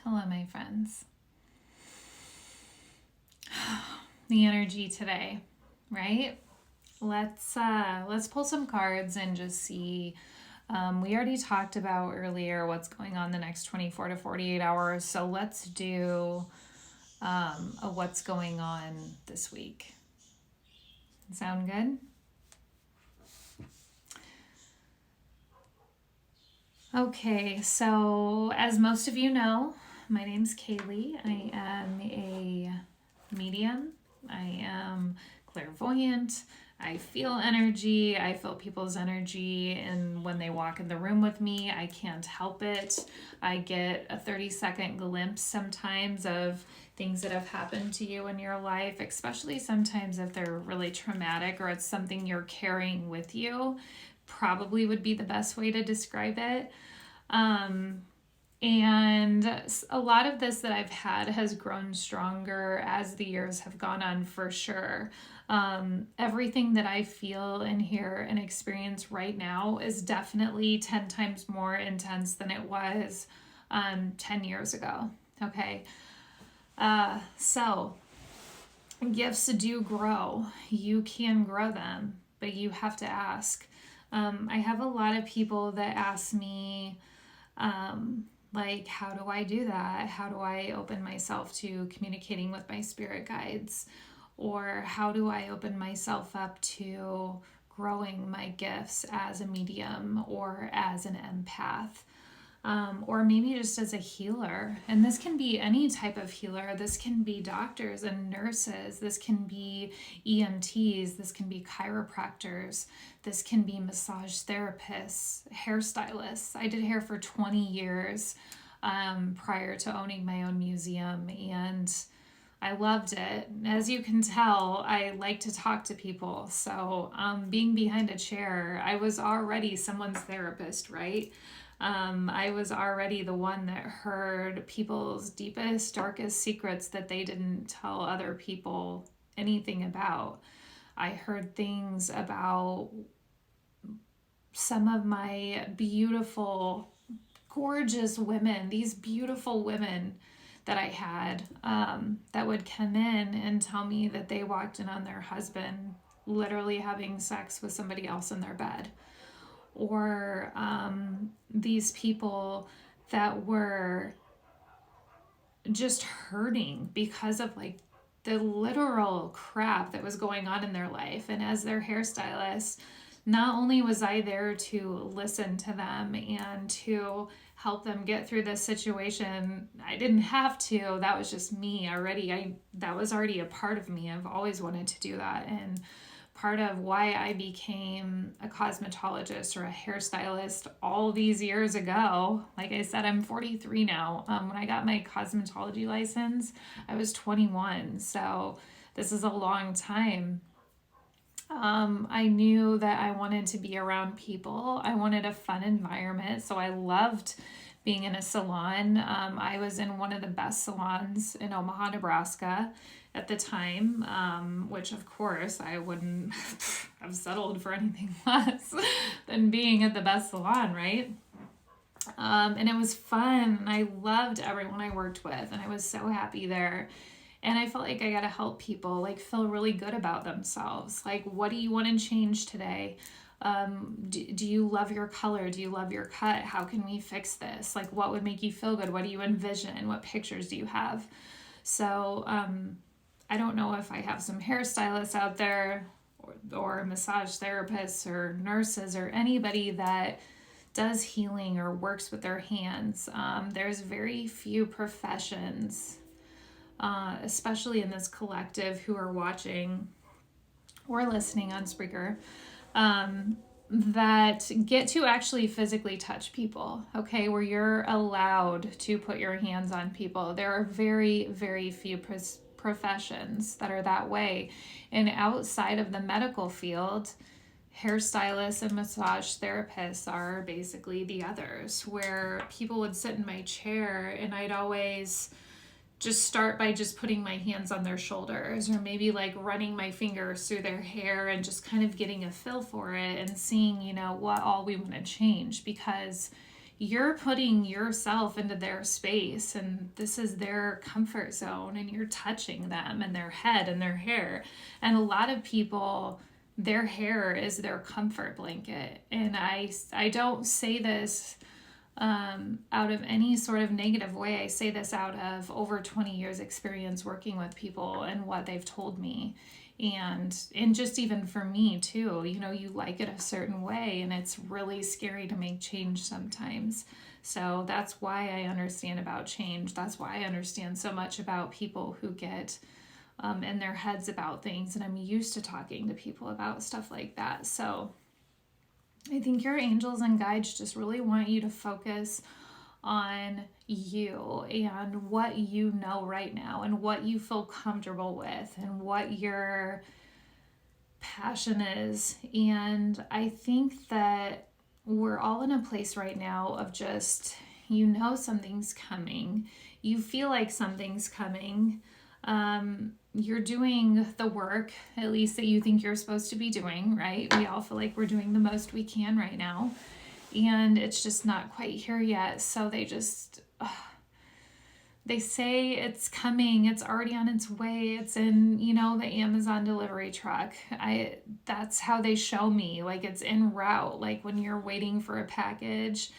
Hello, my friends. The energy today, right? Let's pull some cards and just see. We already talked about earlier what's going on the next 24 to 48 hours. So let's do a what's going on this week. Sound good? Okay, so as most of you know, my name's Kaylee. I am a medium. I am clairvoyant. I feel energy. I feel people's energy. And when they walk in the room with me, I can't help it. I get a 30-second glimpse sometimes of things that have happened to you in your life, especially sometimes if they're really traumatic or it's something you're carrying with you. Probably would be the best way to describe it. And a lot of this that I've had has grown stronger as the years have gone on, for sure. Everything that I feel and hear and experience right now is definitely 10 times more intense than it was 10 years ago. Okay. So gifts do grow. You can grow them, but you have to ask. I have a lot of people that ask me, like, how do I do that? How do I open myself to communicating with my spirit guides? Or how do I open myself up to growing my gifts as a medium or as an empath? Or maybe just as a healer. And this can be any type of healer. This can be doctors and nurses. This can be EMTs. This can be chiropractors. This can be massage therapists, hairstylists. I did hair for 20 years prior to owning my own museum, and I loved it. As you can tell, I like to talk to people. So being behind a chair, I was already someone's therapist, right? I was already the one that heard people's deepest, darkest secrets that they didn't tell other people anything about. I heard things about some of my beautiful, gorgeous women, these beautiful women that I had, that would come in and tell me that they walked in on their husband literally having sex with somebody else in their bed. Or these people that were just hurting because of like the literal crap that was going on in their life. And as their hairstylist, not only was I there to listen to them and to help them get through this situation, I didn't have to. That was just me already. That was already a part of me. I've always wanted to do that. And part of why I became a cosmetologist or a hairstylist all these years ago. Like I said, I'm 43 now. When I got my cosmetology license, I was 21. So this is a long time. I knew that I wanted to be around people. I wanted a fun environment. So I loved being in a salon. I was in one of the best salons in Omaha, Nebraska at the time, which of course I wouldn't have settled for anything less than being at the best salon, right? And it was fun. I loved everyone I worked with, and I was so happy there. And I felt like I got to help people like feel really good about themselves. Like, what do you want to change today? Do you love your color? Do you love your cut? How can we fix this? Like, what would make you feel good? What do you envision? What pictures do you have? So I don't know if I have some hairstylists out there or massage therapists or nurses or anybody that does healing or works with their hands. There's very few professions, especially in this collective, who are watching or listening on Spreaker, that get to actually physically touch people, okay, where you're allowed to put your hands on people. There are very, very few professions that are that way. And outside of the medical field, hairstylists and massage therapists are basically the others, where people would sit in my chair and I'd always just start by just putting my hands on their shoulders, or maybe like running my fingers through their hair and just kind of getting a feel for it and seeing, what all we want to change, because you're putting yourself into their space, and this is their comfort zone, and you're touching them and their head and their hair. And a lot of people, their hair is their comfort blanket. And I don't say this out of any sort of negative way. I say this out of over 20 years experience working with people and what they've told me. And just even for me too, you like it a certain way, and it's really scary to make change sometimes. So that's why I understand about change. That's why I understand so much about people who get in their heads about things, and I'm used to talking to people about stuff like that. So I think your angels and guides just really want you to focus on you and what you know right now and what you feel comfortable with and what your passion is. And I think that we're all in a place right now of just, something's coming. You feel like something's coming. You're doing the work, at least that you think you're supposed to be doing, right? We all feel like we're doing the most we can right now. And it's just not quite here yet. So they say it's coming, it's already on its way, it's in, the Amazon delivery truck. That's how they show me, like it's en route, like when you're waiting for a package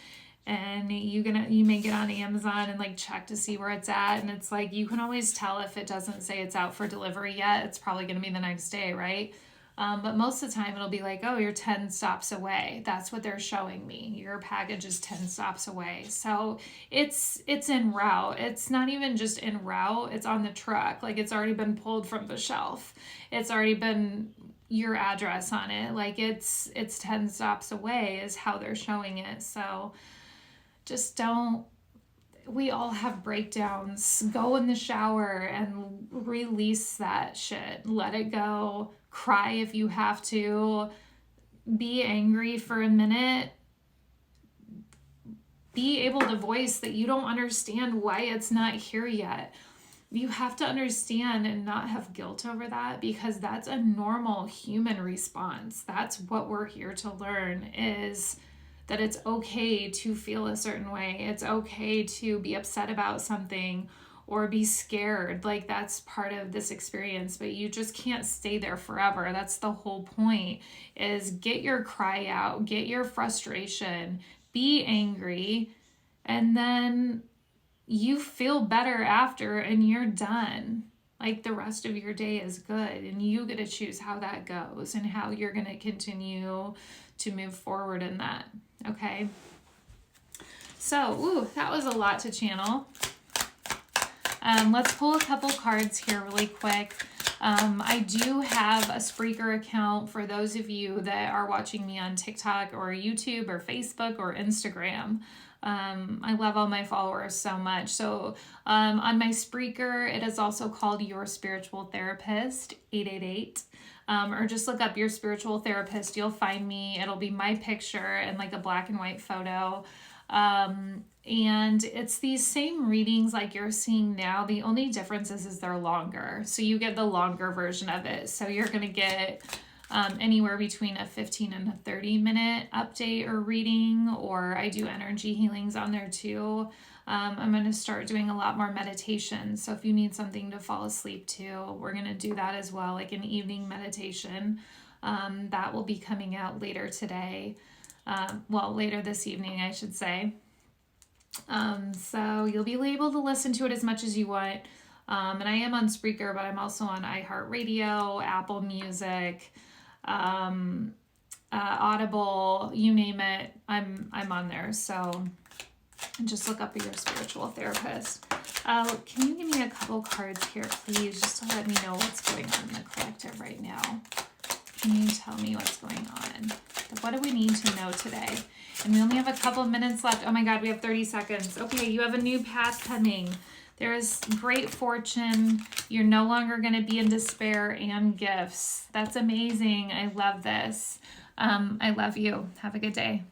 and you may get on Amazon and like check to see where it's at, and it's like you can always tell if it doesn't say it's out for delivery yet, it's probably going to be the next day, right? But most of the time it'll be like, oh, you're 10 stops away. That's what they're showing me. Your package is 10 stops away. So it's en route. It's not even just en route. It's on the truck. Like it's already been pulled from the shelf. It's already been your address on it. Like it's 10 stops away is how they're showing it. So just we all have breakdowns. Go in the shower and release that shit. Let it go. Cry if you have to. Be angry for a minute. Be able to voice that you don't understand why it's not here yet. You have to understand and not have guilt over that, because that's a normal human response. That's what we're here to learn, is that it's okay to feel a certain way. It's okay to be upset about something or be scared. Like that's part of this experience, but you just can't stay there forever. That's the whole point, is get your cry out, get your frustration, be angry, and then you feel better after and you're done. Like the rest of your day is good, and you get to choose how that goes and how you're going to continue to move forward in that. Okay. So, that was a lot to channel. Let's pull a couple cards here really quick. I do have a Spreaker account for those of you that are watching me on TikTok or YouTube or Facebook or Instagram. I love all my followers so much. So on my Spreaker, it is also called Your Spiritual Therapist, 888. Or just look up Your Spiritual Therapist. You'll find me. It'll be my picture and like a black and white photo. And it's these same readings like you're seeing now. The only difference is they're longer. So you get the longer version of it. So you're going to get anywhere between a 15 and a 30-minute update or reading, or I do energy healings on there too. I'm going to start doing a lot more meditation. So if you need something to fall asleep to, we're going to do that as well, like an evening meditation. That will be coming out later today. Later this evening, I should say. So you'll be able to listen to it as much as you want. And I am on Spreaker, but I'm also on iHeartRadio, Apple Music, Audible, you name it. I'm on there. So just look up Your Spiritual Therapist. Can you give me a couple cards here, please, just to let me know what's going on in the collective right now? Can you tell me what's going on? What do we need to know today? And we only have a couple of minutes left. Oh my God, we have 30 seconds. Okay, you have a new path coming. There is great fortune. You're no longer going to be in despair, and gifts. That's amazing. I love this. I love you. Have a good day.